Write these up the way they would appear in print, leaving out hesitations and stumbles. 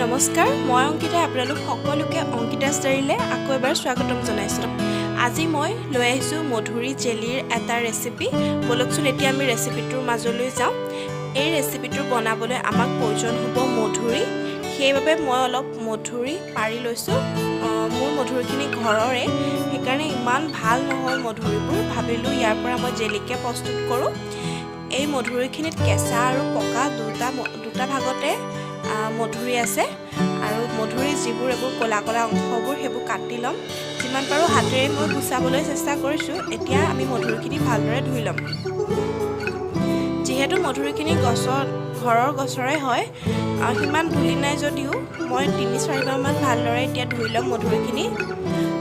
নমস্কাৰ মই অংকিতা আপোনালোক সকলোকে অংকিতা ষ্টাইললৈ আকৌ এবাৰ স্বাগতম জনাইছোঁ। আজি মই লৈ আহিছোঁ মধুৰি জেলিৰ এটা ৰেচিপি। বলকচোন এতিয়া আমি ৰেচিপিটোৰ মাজলৈ যাওঁ। এই ৰেচিপিটো বনাবলৈ আমাক প্ৰয়োজন হ'ব মধুৰি। সেইবাবে মই অলপ মধুৰি পাৰি লৈছোঁ। মোৰ মধুৰিখিনি ঘৰৰে, সেইকাৰণে ইমান ভাল নহয় মধুৰিবোৰ। ভাবিলোঁ ইয়াৰ পৰা মই জেলিকে প্ৰস্তুত কৰোঁ। এই মধুৰিখিনিত কেঁচা আৰু পকা দুটা ভাগতে মধুৰি আছে আৰু মধুৰি যিবোৰ এইবোৰ ক'লা ক'লা অংশবোৰ সেইবোৰ কাটি ল'ম। যিমান পাৰোঁ হাতেৰে মই গুচাবলৈ চেষ্টা কৰিছোঁ। এতিয়া আমি মধুৰিখিনি ভালদৰে ধুই ল'ম। যিহেতু মধুৰিখিনি ঘৰৰ গছৰে হয়, সিমান ধূলি নাই যদিও মই ৩-৪বাৰমান ভালদৰে এতিয়া ধুই ল'ম মধুৰিখিনি।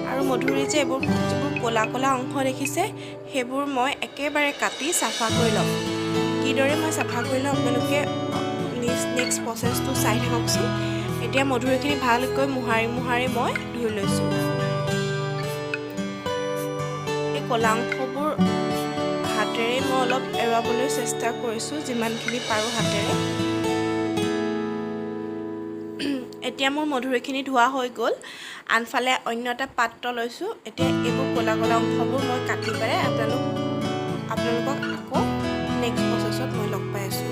আৰু মধুৰি যে যিবোৰ ক'লা ক'লা অংশ দেখিছে সেইবোৰ মই একেবাৰে কাটি চাফা কৰি ল'ম। কিদৰে মই চাফা কৰি ল'ম আপোনালোকে নেক্সট প্ৰচেছটো চাই থাককচোন। এতিয়া মধুৰিখিনি ভালকৈ মোহাৰি মই ধুই লৈছোঁ। এই ক'লা অংশবোৰ হাতেৰে মই অলপ এৰুৱাবলৈ চেষ্টা কৰিছোঁ, যিমানখিনি পাৰোঁ হাতেৰে। এতিয়া মোৰ মধুৰিখিনি ধোৱা হৈ গ'ল। আনফালে অন্য এটা পাত্ৰ লৈছোঁ। এতিয়া এইবোৰ ক'লা ক'লা অংশবোৰ মই কাটি পেলাই আপোনালোকক আকৌ নেক্সট প্ৰচেছত মই লগ পাই আছোঁ।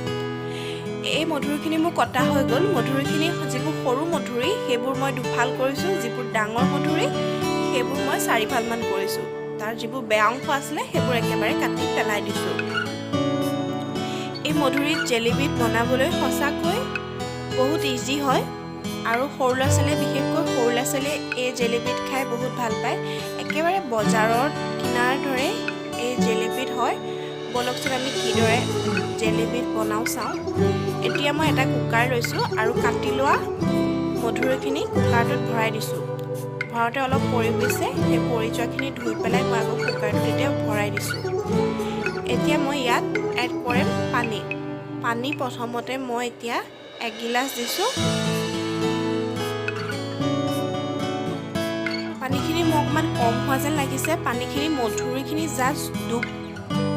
এই মধুৰিখিনি মোৰ কটা হৈ গ'ল। মধুৰিখিনি যিবোৰ সৰু মধুৰি সেইবোৰ মই দুফাল কৰিছোঁ, যিবোৰ ডাঙৰ মধুৰি সেইবোৰ মই 4ফালমান কৰিছোঁ। তাৰ যিবোৰ বেয়া অংশ আছিলে সেইবোৰ একেবাৰে কাটি পেলাই দিছোঁ। এই মধুৰিত জেলিবিধ বনাবলৈ সঁচাকৈ বহুত ইজি হয় আৰু সৰু ল'ৰা ছোৱালীয়ে, বিশেষকৈ সৰু ল'ৰা ছোৱালীয়ে এই জেলিবিধ খাই বহুত ভাল পায়। একেবাৰে বজাৰত কিনাৰ দৰে এই জেলিবিধ হয়। বলকচোন আমি কিদৰে জেলিবিধ বনাওঁ চাওঁ। এতিয়া মই এটা কুকাৰ লৈছোঁ আৰু কাটি লোৱা মধুৰিখিনি কুকাৰটোত ভৰাই দিছোঁ। ভৰাওঁতে অলপ পৰি গৈছে, সেই পৰি যোৱাখিনি ধুই পেলাই মই আকৌ কুকাৰটোত এতিয়া ভৰাই দিছোঁ। এতিয়া মই ইয়াত এড কৰিম পানী প্ৰথমতে মই এতিয়া 1 গিলাচ দিছোঁ। পানীখিনি মোৰ অকণমান কম হোৱা যেন লাগিছে। পানীখিনি মধুৰিখিনি জাষ্ট ডুব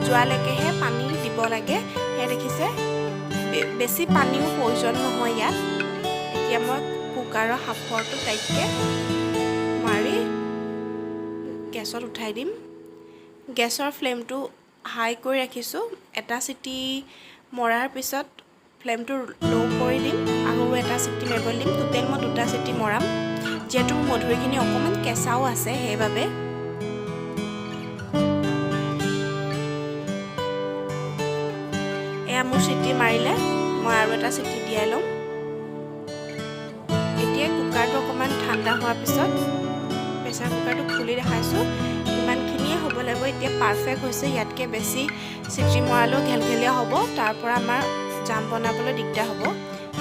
যোৱালৈকেহে পানী দিব লাগে। সেয়া দেখিছে, বেছি পানীও প্ৰয়োজন নহয় ইয়াত। এতিয়া মই কুকাৰৰ সাঁফৰটো টাইটকৈ মাৰি গেছত উঠাই দিম। গেছৰ ফ্লেমটো হাই কৰি ৰাখিছোঁ। এটা চিটি মৰাৰ পিছত ফ্লেমটো ল' কৰি দিম, আৰু এটা চিটি মাৰিবলৈ দিম। টোটেল মই 2টা চিটি মৰাম, যিহেতু মধুৰিখিনি অকণমান কেঁচাও আছে সেইবাবে। এয়া মোৰ চিটি মাৰিলে, মই আৰু এটা চিটি দিয়াই ল'ম। এতিয়া কুকাৰটো অকণমান ঠাণ্ডা হোৱাৰ পিছত প্ৰেছাৰ কুকাৰটো খুলি দেখাইছোঁ। ইমানখিনিয়ে হ'ব লাগিব। এতিয়া পাৰফেক্ট হৈছে। ইয়াতকৈ বেছি চিটি মৰালেও ঘেলঘেলীয়া হ'ব, তাৰ পৰা আমাৰ জাম বনাবলৈ দিগদাৰ হ'ব।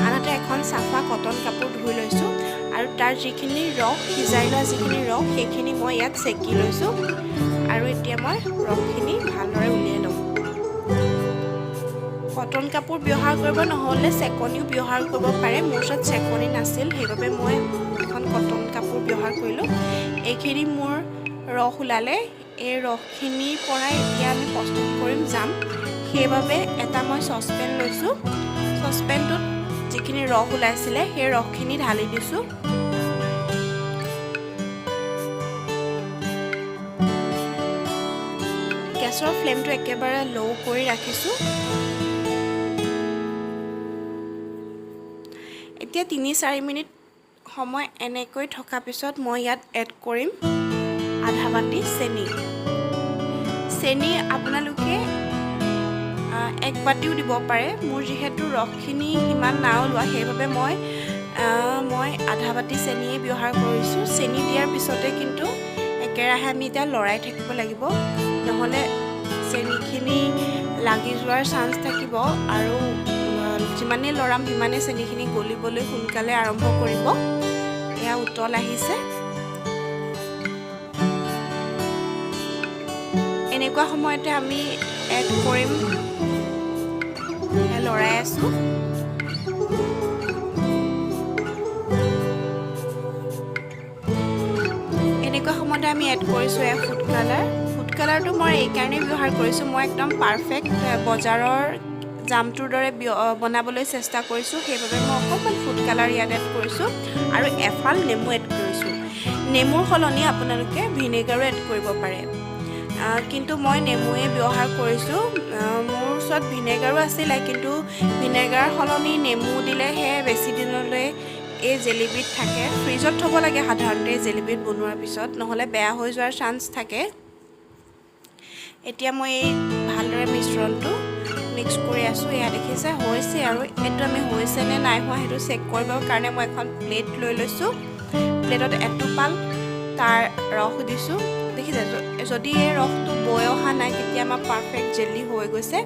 আনহাতে এখন চাফা কটন কাপোৰ ধুই লৈছোঁ আৰু তাৰ যিখিনি ৰস, সিজাই লোৱা যিখিনি ৰস সেইখিনি মই ইয়াত চেকি লৈছোঁ। আৰু এতিয়া মই ৰসখিনি ভালদৰে উলিয়াই ল'ম। কটন কাপোৰ ব্যৱহাৰ কৰিব, নহ'লে চেকনিও ব্যৱহাৰ কৰিব পাৰে। মোৰ ওচৰত চেকনি নাছিল, সেইবাবে মই এখন কটন কাপোৰ ব্যৱহাৰ কৰিলোঁ। এইখিনি মোৰ ৰস ওলালে। এই ৰসখিনিৰ পৰাই এতিয়া আমি প্ৰস্তুত কৰিম জাম। সেইবাবে এটা মই চচপেন লৈছোঁ। চচপেনটোত যিখিনি ৰস ওলাইছিলে সেই ৰসখিনি ঢালি দিছোঁ। গেছৰ ফ্লেমটো একেবাৰে ল' কৰি ৰাখিছোঁ। এতিয়া 3-4 মিনিট সময় এনেকৈ থকা পিছত মই ইয়াত এড কৰিম আধা বাটি চেনি আপোনালোকে 1 বাটিও দিব পাৰে। মোৰ যিহেতু ৰসখিনি সিমান নাই ওলোৱা, সেইবাবে মই আধা বাটি চেনিয়ে ব্যৱহাৰ কৰিছোঁ। চেনি দিয়াৰ পিছতে কিন্তু একেৰাহে আমি এতিয়া লৰাই থাকিব লাগিব, নহ'লে চেনিখিনি লাগি যোৱাৰ চান্স থাকিব আৰু যিমানেই লৰাম সিমানেই চেনিখিনি গলিবলৈ সোনকালে আৰম্ভ কৰিব। এয়া উতল আহিছে। এনেকুৱা সময়তে আমি এড কৰিম, লৰাই আছোঁ। এনেকুৱা সময়তে আমি এড কৰিছোঁ ফুড কালাৰ। ফুড কালাৰটো মই এইকাৰণেই ব্যৱহাৰ কৰিছোঁ, মই একদম পাৰফেক্ট বজাৰৰ জামটোৰ দৰে বনাবলৈ চেষ্টা কৰিছোঁ, সেইবাবে মই অকণমান ফুড কালাৰ ইয়াত এড কৰিছোঁ আৰু এফাল নেমু এড কৰিছোঁ। নেমুৰ সলনি আপোনালোকে ভিনেগাৰো এড কৰিব পাৰে, কিন্তু মই নেমুৱে ব্যৱহাৰ কৰিছোঁ। মোৰ ওচৰত ভিনেগাৰো আছিলে, কিন্তু ভিনেগাৰ সলনি নেমু দিলেহে বেছি দিনলৈ এই জেলিবিধ থাকে। ফ্ৰিজত থ'ব লাগে সাধাৰণতে জেলিবিধ বনোৱাৰ পিছত, নহ'লে বেয়া হৈ যোৱাৰ চান্স থাকে। এতিয়া মই এই ভালদৰে মিশ্ৰণটো মিক্স কৰি আছোঁ। এয়া দেখিছে হৈছে, আৰু এইটো আমি হৈছে নে নাই হোৱা সেইটো চেক কৰিবৰ কাৰণে মই এখন প্লেট লৈ লৈছোঁ। প্লেটত এটোপাল তাৰ ৰস দিছোঁ। দেখিছে, যদি এই ৰসটো বৈ অহা নাই তেতিয়া আমাৰ পাৰফেক্ট জেলি হৈ গৈছে।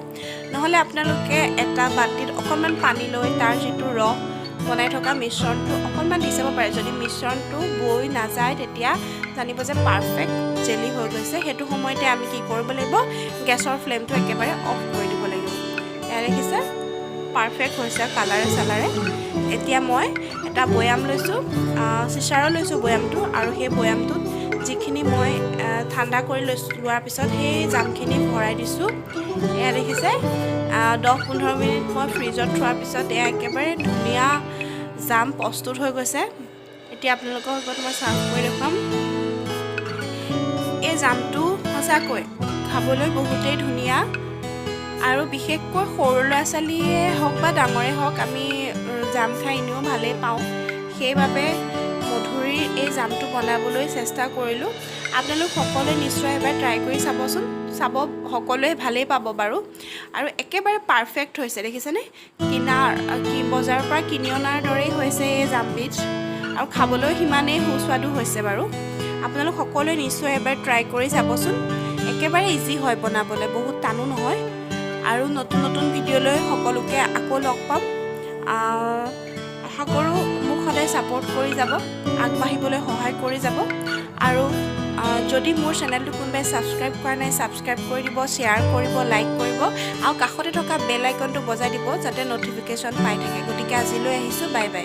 নহ'লে আপোনালোকে এটা বাতিত অকণমান পানী লৈ তাৰ যিটো ৰস বনাই থকা মিশ্ৰণটো অকণমান দি চাব পাৰে। যদি মিশ্ৰণটো বৈ নাযায় তেতিয়া জানিব যে পাৰফেক্ট জেলি হৈ গৈছে। সেইটো সময়তে আমি কি কৰিব লাগিব, গেছৰ ফ্লেমটো একেবাৰে অফ কৰি দিব লাগিব। এয়া দেখিছে পাৰফেক্ট হৈছে কালাৰে চালাৰে। এতিয়া মই এটা বৈয়াম লৈছোঁ, চিচাৰৰ লৈছোঁ বৈয়ামটো, আৰু সেই বৈয়ামটোত যিখিনি মই ঠাণ্ডা কৰি লোৱাৰ পিছত সেই জামখিনি ভৰাই দিছোঁ। এয়া দেখিছে 10-15 মিনিট মই ফ্ৰিজত থোৱাৰ পিছত এয়া একেবাৰে ধুনীয়া জাম প্ৰস্তুত হৈ গৈছে। এতিয়া আপোনালোকৰ আগত মই চাৰ্ভ কৰি দেখুৱাম। এই জামটো সঁচাকৈ খাবলৈ বহুতেই ধুনীয়া, আৰু বিশেষকৈ সৰু ল'ৰা ছোৱালীয়ে হওক বা ডাঙৰে হওক আমি জাম খাই এনেও ভালেই পাওঁ। সেইবাবে মধুৰিৰ এই জামটো বনাবলৈ চেষ্টা কৰিলোঁ। আপোনালোক সকলোৱে নিশ্চয় এবাৰ ট্ৰাই কৰি চাবচোন, সকলোৱে ভালেই পাব বাৰু। আৰু একেবাৰে পাৰফেক্ট হৈছে, দেখিছেনে? বজাৰৰ পৰা কিনি অনাৰ দৰেই হৈছে এই জামবিধ, আৰু খাবলৈ সিমানেই সুস্বাদু হৈছে বাৰু। আপোনালোক সকলোৱে নিশ্চয় এবাৰ ট্ৰাই কৰি চাবচোন। একেবাৰে ইজি হয় বনাবলৈ, বহুত টানো নহয়। আৰু নতুন নতুন ভিডিঅ'লৈ সকলোকে আকৌ লগ পাম। আশা কৰোঁ মোক সদায় ছাপোৰ্ট কৰি যাব, আগবাঢ়িবলৈ সহায় কৰি যাব। আৰু যদি মোৰ চেনেলটো কোনোবাই ছাবস্ক্ৰাইব কৰা নাই, ছাবস্ক্ৰাইব কৰি দিব, শ্বেয়াৰ কৰিব, লাইক কৰিব, আৰু কাষতে থকা বেল আইকনটো বজাই দিব যাতে ন'টিফিকেশ্যন পাই থাকে। গতিকে আজিলৈ আহিছোঁ, বাই বাই।